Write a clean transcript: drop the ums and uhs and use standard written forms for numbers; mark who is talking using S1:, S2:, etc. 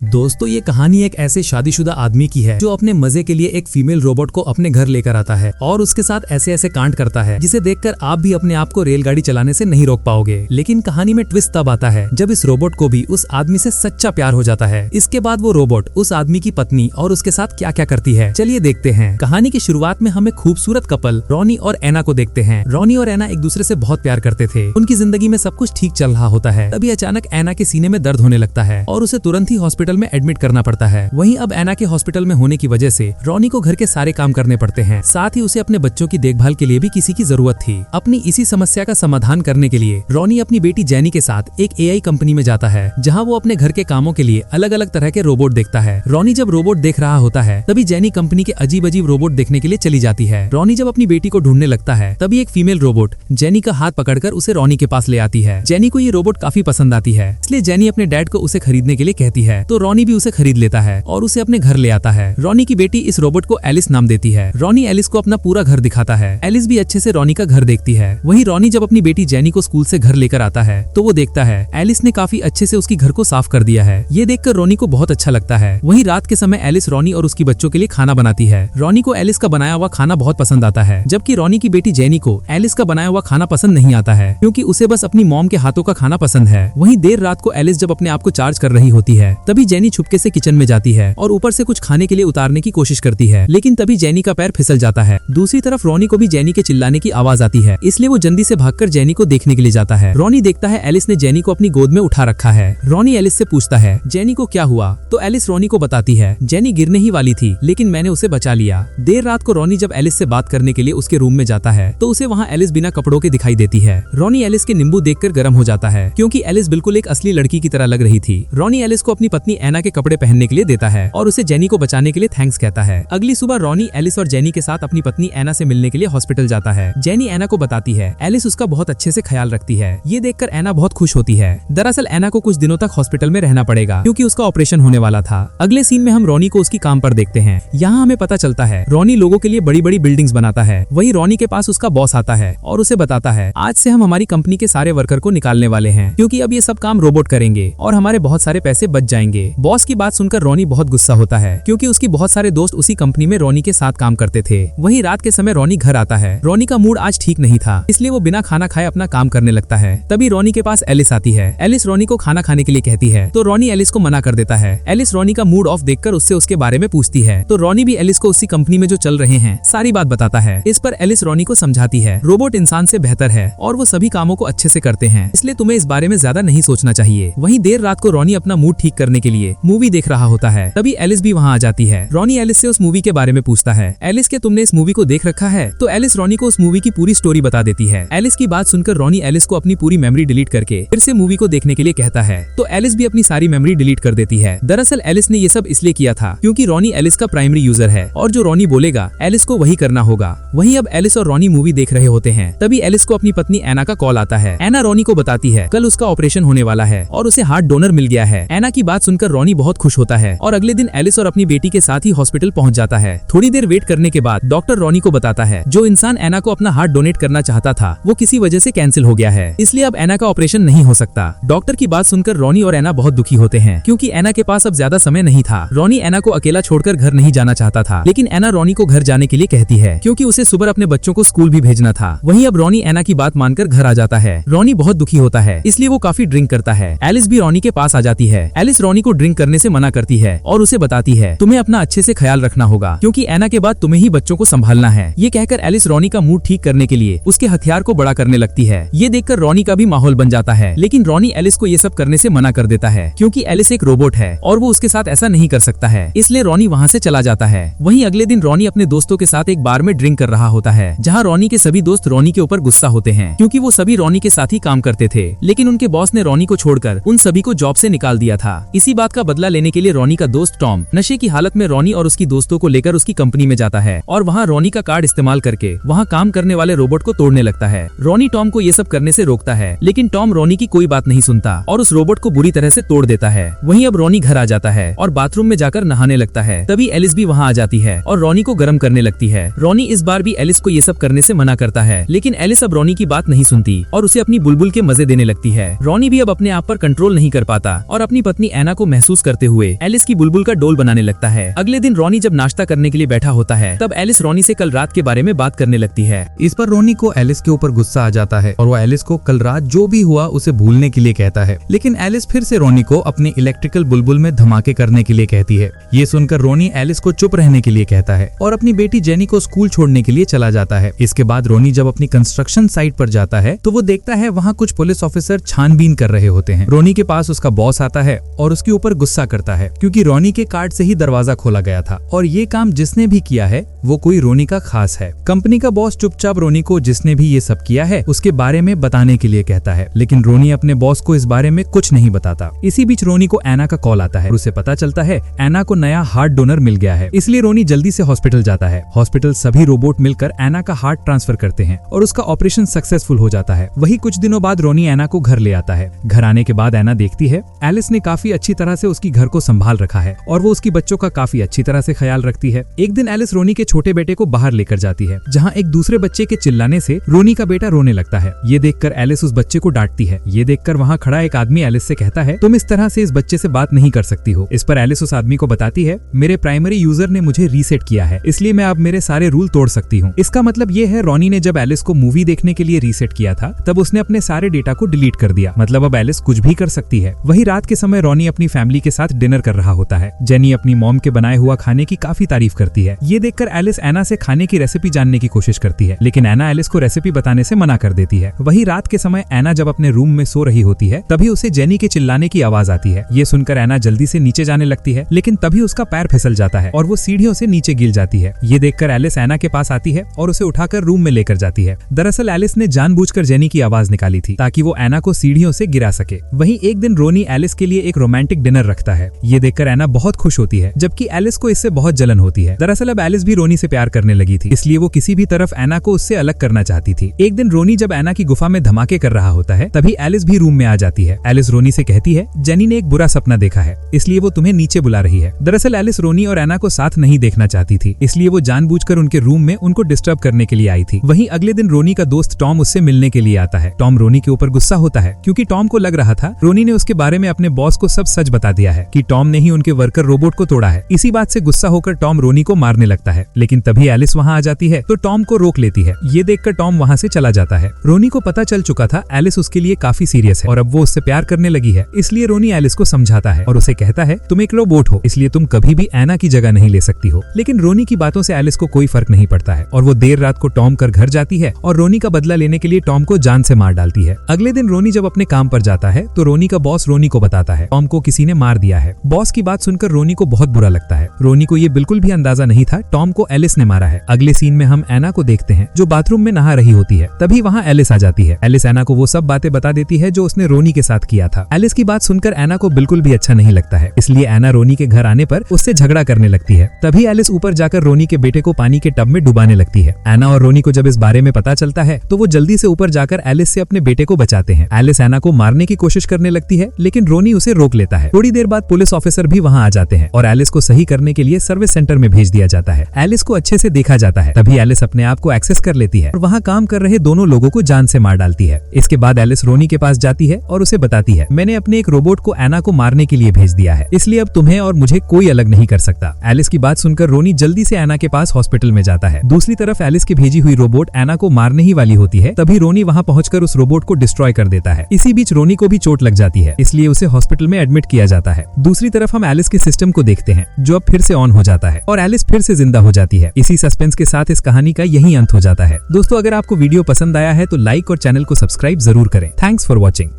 S1: दोस्तों ये कहानी एक ऐसे शादीशुदा आदमी की है जो अपने मजे के लिए एक फीमेल रोबोट को अपने घर लेकर आता है और उसके साथ ऐसे ऐसे कांड करता है जिसे देखकर आप भी अपने आप को रेलगाड़ी चलाने से नहीं रोक पाओगे। लेकिन कहानी में ट्विस्ट तब आता है जब इस रोबोट को भी उस आदमी से सच्चा प्यार हो जाता है। इसके बाद वो रोबोट उस आदमी की पत्नी और उसके साथ क्या क्या करती है, चलिए देखते हैं। कहानी की शुरुआत में हमें खूबसूरत कपल रॉनी और एना को देखते हैं। रॉनी और एना एक दूसरे से बहुत प्यार करते थे, उनकी जिंदगी में सब कुछ ठीक चल रहा होता है। तभी अचानक एना के सीने में दर्द होने लगता है और उसे तुरंत ही हॉस्पिटल में एडमिट करना पड़ता है। वहीं अब एना के हॉस्पिटल में होने की वजह से रॉनी को घर के सारे काम करने पड़ते हैं, साथ ही उसे अपने बच्चों की देखभाल के लिए भी किसी की जरूरत थी। अपनी इसी समस्या का समाधान करने के लिए रॉनी अपनी बेटी जेनी के साथ एक एआई कंपनी में जाता है, जहां वो अपने घर के कामों के लिए अलग अलग तरह के रोबोट देखता है। रॉनी जब रोबोट देख रहा होता है तभी जेनी कंपनी के अजीब अजीब रोबोट देखने के लिए चली जाती है। रॉनी जब अपनी बेटी को ढूंढने लगता है तभी एक फीमेल रोबोट जेनी का हाथ पकड़कर उसे रॉनी के पास ले आती है। जेनी को ये रोबोट काफी पसंद आती है, इसलिए जेनी अपने डैड को उसे खरीदने के लिए कहती है, तो रॉनी भी उसे खरीद लेता है और उसे अपने घर ले आता है। रॉनी की बेटी इस रोबोट को एलिस नाम देती है। रॉनी एलिस को अपना पूरा घर दिखाता है। एलिस भी अच्छे से रॉनी का घर देखती है। वहीं रॉनी जब अपनी बेटी जेनी को स्कूल से घर लेकर आता है तो वो देखता है एलिस ने काफी अच्छे से उसकी घर को साफ कर दिया है। ये देखकर रॉनी को बहुत अच्छा लगता है। वहीं रात के समय एलिस रॉनी और उसकी बच्चों के लिए खाना बनाती है। रॉनी को एलिस का बनाया हुआ खाना बहुत पसंद आता है, जबकि रॉनी की बेटी जेनी को एलिस का बनाया हुआ खाना पसंद नहीं आता है, क्योंकि उसे बस अपनी मॉम के हाथों का खाना पसंद है। वहीं देर रात को एलिस जब अपने आप को चार्ज कर रही होती है तभी जेनी छुपके से किचन में जाती है और ऊपर से कुछ खाने के लिए उतारने की कोशिश करती है, लेकिन तभी जेनी का पैर फिसल जाता है। दूसरी तरफ रॉनी को भी जेनी के चिल्लाने की आवाज आती है, इसलिए वो जल्दी से भागकर जेनी को देखने के लिए जाता है। रॉनी देखता है एलिस ने जेनी को अपनी गोद में उठा रखा है। रॉनी एलिस से पूछता है जेनी को क्या हुआ, तो एलिस रॉनी को बताती है जेनी गिरने ही वाली थी लेकिन मैंने उसे बचा लिया। देर रात को रॉनी जब एलिस से बात करने के लिए उसके रूम में जाता है तो उसे वहाँ एलिस बिना कपड़ों के दिखाई देती है। रॉनी एलिस के नींबू देखकर गर्म हो जाता है, क्योंकि एलिस बिल्कुल एक असली लड़की की तरह लग रही थी। रॉनी एलिस को अपनी पत्नी एना के कपड़े पहनने के लिए देता है और उसे जेनी को बचाने के लिए थैंक्स कहता है। अगली सुबह रॉनी एलिस और जेनी के साथ अपनी पत्नी एना से मिलने के लिए हॉस्पिटल जाता है। जेनी एना को बताती है एलिस उसका बहुत अच्छे से ख्याल रखती है। ये देखकर एना बहुत खुश होती है। दरअसल एना को कुछ दिनों तक हॉस्पिटल में रहना पड़ेगा, क्योंकि उसका ऑपरेशन होने वाला था। अगले सीन में हम रॉनी को उसकी काम पर देखते हैं। यहाँ हमें पता चलता है रॉनी लोगों के लिए बड़ी बड़ी बिल्डिंग्स बनाता है। वहीं रॉनी के पास उसका बॉस आता है और उसे बताता है आज से हम हमारी कंपनी के सारे वर्कर को निकालने वाले हैं, क्योंकि अब ये सब काम रोबोट करेंगे और हमारे बहुत सारे पैसे बच जाएंगे। बॉस की बात सुनकर रॉनी बहुत गुस्सा होता है, क्योंकि उसकी बहुत सारे दोस्त उसी कंपनी में रॉनी के साथ काम करते थे। वहीं रात के समय रॉनी घर आता है। रॉनी का मूड आज ठीक नहीं था, इसलिए वो बिना खाना खाए अपना काम करने लगता है। तभी रॉनी के पास एलिस आती है। एलिस रॉनी को खाना खाने के लिए कहती है, तो रॉनी एलिस को मना कर देता है। एलिस रॉनी का मूड ऑफ देखकर उससे उसके बारे में पूछती है, तो रॉनी भी एलिस को उसी कंपनी में जो चल रहे हैं सारी बात बताता है। इस पर एलिस रॉनी को समझाती है रोबोट इंसान से बेहतर है और वो सभी कामों को अच्छे से करते हैं, इसलिए तुम्हें इस बारे में ज्यादा नहीं सोचना चाहिए। वहीं देर रात को रॉनी अपना मूड ठीक करने के लिए मूवी देख रहा होता है। तभी एलिस भी वहाँ आ जाती है। रॉनी एलिस से उस मूवी के बारे में पूछता है, एलिस के तुमने इस मूवी को देख रखा है? तो एलिस रॉनी को उस मूवी की पूरी स्टोरी बता देती है। एलिस की बात सुनकर रॉनी एलिस को अपनी पूरी मेमोरी डिलीट करके फिर से मूवी को देखने के लिए कहता है, तो एलिस भी अपनी सारी मेमोरी डिलीट कर देती है। दरअसल एलिस ने ये सब इसलिए किया था क्योंकि रॉनी एलिस का प्राइमरी यूजर है और जो रॉनी बोलेगा एलिस को वही करना होगा। वहीं अब एलिस और रॉनी मूवी देख रहे होते हैं। तभी एलिस को अपनी पत्नी एना का कॉल आता है। एना रॉनी को बताती है कल उसका ऑपरेशन होने वाला है और उसे हार्ट डोनर मिल गया है। एना की बात सुनकर रॉनी बहुत खुश होता है और अगले दिन एलिस और अपनी बेटी के साथ ही हॉस्पिटल पहुंच जाता है। थोड़ी देर वेट करने के बाद डॉक्टर रॉनी को बताता है जो इंसान एना को अपना हार्ट डोनेट करना चाहता था वो किसी वजह से कैंसिल हो गया है, इसलिए अब एना का ऑपरेशन नहीं हो सकता। डॉक्टर की बात सुनकर रॉनी और एना बहुत दुखी होते हैं, क्योंकि एना के पास अब ज्यादा समय नहीं था। रॉनी एना को अकेला छोड़कर घर नहीं जाना चाहता था, लेकिन एना रॉनी को घर जाने के लिए कहती है, क्योंकि उसे सुबह अपने बच्चों को स्कूल भी भेजना था। वहीं अब रॉनी एना की बात मानकर घर आ जाता है। रॉनी बहुत दुखी होता है, इसलिए वो काफी ड्रिंक करता है। एलिस भी रॉनी के पास आ जाती है। एलिस रॉनी को ड्रिंक करने से मना करती है और उसे बताती है तुम्हें अपना अच्छे से ख्याल रखना होगा, क्योंकि एना के बाद तुम्हें ही बच्चों को संभालना है। ये कहकर एलिस रॉनी का मूड ठीक करने के लिए उसके हथियार को बड़ा करने लगती है। ये देखकर रॉनी का भी माहौल बन जाता है, लेकिन रॉनी एलिस को ये सब करने से मना कर देता है, क्योंकि एलिस एक रोबोट है और वो उसके साथ ऐसा नहीं कर सकता है, इसलिए रॉनी वहाँ से चला जाता है। वहीं अगले दिन रॉनी अपने दोस्तों के साथ एक बार में ड्रिंक कर रहा होता है, जहाँ रॉनी के सभी दोस्त रॉनी के ऊपर गुस्सा होते हैं, क्योंकि वो सभी रॉनी के साथ ही काम करते थे, लेकिन उनके बॉस ने रॉनी को छोड़कर उन सभी को जॉब से निकाल दिया था। इसी बात का बदला लेने के लिए रॉनी का दोस्त टॉम नशे की हालत में रॉनी और उसकी दोस्तों को लेकर उसकी कंपनी में जाता है और वहाँ रॉनी का कार्ड इस्तेमाल करके वहाँ काम करने वाले रोबोट को तोड़ने लगता है। रॉनी टॉम को ये सब करने से रोकता है, लेकिन टॉम रॉनी की कोई बात नहीं सुनता और उस रोबोट को बुरी तरह से तोड़ देता है। वहीं अब रॉनी घर आ जाता है और बाथरूम में जाकर नहाने लगता है। तभी एलिस भी वहाँ आ जाती है और रॉनी को गर्म करने लगती है। रॉनी इस बार भी एलिस को ये सब करने से मना करता है, लेकिन एलिस अब रॉनी की बात नहीं सुनती और उसे अपनी बुलबुल के मजे देने लगती है। रॉनी भी अब अपने आप पर कंट्रोल नहीं कर पाता और अपनी पत्नी एना को
S2: महसूस करते हुए एलिस की बुलबुल का डोल बनाने लगता है। अगले दिन रोनी जब नाश्ता करने के लिए बैठा होता है तब एलिस रोनी से कल रात के बारे में बात करने लगती है।
S3: इस पर रोनी को एलिस के ऊपर गुस्सा आ जाता है और वो एलिस को कल रात जो भी हुआ उसे भूलने के लिए कहता है, लेकिन एलिस फिर से रोनी को अपनी इलेक्ट्रिकल बुलबुल में धमाके करने के लिए कहती है। ये सुनकर रोनी एलिस को चुप रहने के लिए कहता है और अपनी बेटी जेनी को स्कूल छोड़ने के लिए चला जाता है। इसके बाद रोनी जब अपनी कंस्ट्रक्शन साइट पर जाता है तो वो देखता है वहाँ कुछ पुलिस ऑफिसर छानबीन कर रहे होते हैं। रोनी के पास उसका बॉस आता है और उसके ऊपर गुस्सा करता है क्योंकि रोनी के कार्ड से ही दरवाजा खोला गया था और ये काम जिसने भी किया है वो कोई रोनी का खास है। कंपनी का बॉस चुपचाप रोनी को जिसने भी ये सब किया है उसके बारे में बताने के लिए कहता है, लेकिन रोनी अपने बॉस को इस बारे में कुछ नहीं बताता। इसी बीच रोनी को एना का कॉल आता है और उसे पता चलता है एना को नया हार्ट डोनर मिल गया है, इसलिए रोनी जल्दी से हॉस्पिटल जाता है। हॉस्पिटल सभी रोबोट मिलकर एना का हार्ट ट्रांसफर करते हैं और उसका ऑपरेशन सक्सेसफुल हो जाता है। वही कुछ दिनों बाद रोनी एना को घर ले आता है। घर आने के बाद एना देखती है एलिस ने काफी अच्छी तरह से उसकी घर को संभाल रखा है और वो उसकी बच्चों का काफी अच्छी तरह से ख्याल रखती है। एक दिन एलिस रोनी के छोटे बेटे को बाहर लेकर जाती है जहाँ एक दूसरे बच्चे के चिल्लाने से रोनी का बेटा रोने लगता है। ये देखकर एलिस उस बच्चे को डांटती है। ये देखकर वहाँ खड़ा एक आदमी एलिस से कहता है, तुम इस तरह से इस बच्चे से बात नहीं कर सकती हो। इस पर एलिस उस आदमी को बताती है, मेरे प्राइमरी यूजर ने मुझे रीसेट किया है इसलिए मैं अब मेरे सारे रूल तोड़ सकती हूँ। इसका मतलब ये है रोनी ने जब एलिस को मूवी देखने के लिए रीसेट किया था तब उसने अपने सारे डेटा को डिलीट कर दिया, मतलब अब एलिस कुछ भी कर सकती है। वही रात के समय रोनी अपनी फैमिली के साथ डिनर कर रहा होता है। जेनी अपनी मॉम के बनाए हुआ खाने की काफी तारीफ करती है। ये देखकर एलिस एना से खाने की रेसिपी जानने की कोशिश करती है, लेकिन एना एलिस को रेसिपी बताने से मना कर देती है। वही रात के समय एना जब अपने रूम में सो रही होती है तभी उसे जेनी के चिल्लाने की आवाज आती है। ये सुनकर एना जल्दी से नीचे जाने लगती है, लेकिन तभी उसका पैर फिसल जाता है और वो सीढ़ियों से नीचे गिर जाती है। ये देखकर एलिस एना के पास आती है और उसे उठाकर रूम में लेकर जाती है। दरअसल एलिस ने जानबूझकर जेनी की आवाज निकाली थी ताकि वो एना को सीढ़ियों से गिरा सके। वहीं एक दिन रोनी एलिस के लिए एक रोमांटिक डिनर रखता है। ये देखकर एना बहुत खुश होती है जबकि एलिस को इससे बहुत जलन होती है। दरअसल अब एलिस भी रोनी से प्यार करने लगी थी, इसलिए वो किसी भी तरफ एना को उससे अलग करना चाहती थी। एक दिन रोनी जब एना की गुफा में धमाके कर रहा होता है तभी एलिस भी रूम में आ जाती है। एलिस रोनी से कहती है, जेनी ने एक बुरा सपना देखा है इसलिए वो तुम्हें नीचे बुला रही है। दरअसल एलिस रोनी और एना को साथ नहीं देखना चाहती थी, इसलिए वो जानबूझकर उनके रूम में उनको डिस्टर्ब करने के लिए आई थी। वहीं अगले दिन रोनी का दोस्त टॉम उससे मिलने के लिए आता है। टॉम रोनी के ऊपर गुस्सा होता है क्योंकि टॉम को लग रहा था रोनी ने उसके बारे में अपने बॉस को सब सच बता दिया है कि टॉम ने ही उनके वर्कर रोबोट को तोड़ा है। इसी बात से गुस्सा होकर टॉम रोनी को मारने लगता है, लेकिन तभी एलिस वहाँ आ जाती है तो टॉम को रोक लेती है। ये देखकर टॉम वहाँ से चला जाता है। रोनी को पता चल चुका था एलिस उसके लिए काफी सीरियस है और अब वो उससे प्यार करने लगी है, इसलिए रोनी एलिस को समझाता है और उसे कहता है, तुम एक रोबोट हो इसलिए तुम कभी भी एना की जगह नहीं ले सकती हो। लेकिन रोनी की बातों से एलिस को कोई फर्क नहीं पड़ता है और वो देर रात को टॉम कर घर जाती है और रोनी का बदला लेने के लिए टॉम को जान से मार डालती है। अगले दिन रोनी जब अपने काम पर जाता है तो रोनी का बॉस रोनी को बताता है टॉम को किसी ने मार दिया है। बॉस की बात सुनकर रोनी को बहुत बुरा लगता है। रोनी को ये बिल्कुल भी अंदाजा नहीं था टॉम को एलिस ने मारा है। अगले सीन में हम एना को देखते हैं जो बाथरूम में नहा रही होती है। तभी वहाँ एलिस आ जाती है। एलिस एना को वो सब बातें बता देती है जो उसने रोनी के साथ किया था। एलिस की बात सुनकर एना को बिल्कुल भी अच्छा नहीं लगता है, इसलिए एना रोनी के घर आने पर उससे झगड़ा करने लगती है। तभी एलिस ऊपर जाकर रोनी के बेटे को पानी के टब में डुबाने लगती है। एना और रोनी को जब इस बारे में पता चलता है तो वो जल्दी से ऊपर जाकर एलिस से अपने बेटे को बचाते हैं। एलिस एना को मारने की कोशिश करने लगती है, लेकिन रोनी उसे रोक लेता है। थोड़ी देर बाद पुलिस ऑफिसर भी वहाँ आ जाते हैं और एलिस को सही करने के लिए सर्विस सेंटर में भेज दिया जाता है। एलिस को अच्छे से देखा जाता है। तभी एलिस अपने आप को एक्सेस कर लेती है और वहाँ काम कर रहे दोनों लोगों को जान से मार डालती है। इसके बाद एलिस रोनी के पास जाती है और उसे बताती है, मैंने अपने एक रोबोट को एना को मारने के लिए भेज दिया है, इसलिए अब तुम्हें और मुझे कोई अलग नहीं कर सकता। एलिस की बात सुनकर रोनी जल्दी से एना के पास हॉस्पिटल में जाता है। दूसरी तरफ एलिस की भेजी हुई रोबोट एना को मारने ही वाली होती है। तभी रोनी वहाँ पहुंचकर उस रोबोट को डिस्ट्रॉय कर देता है। इसी बीच रोनी को भी चोट लग जाती है, इसलिए उसे हॉस्पिटल में एडमिट किया जाता है। दूसरी तरफ हम एलिस के सिस्टम को देखते हैं जो अब फिर से ऑन हो जाता है और एलिस फिर से जिंदा हो जाती है। इसी सस्पेंस के साथ इस कहानी का यही अंत हो जाता है। दोस्तों, अगर आपको वीडियो पसंद आया है तो लाइक और चैनल को सब्सक्राइब जरूर करें। Thanks for watching.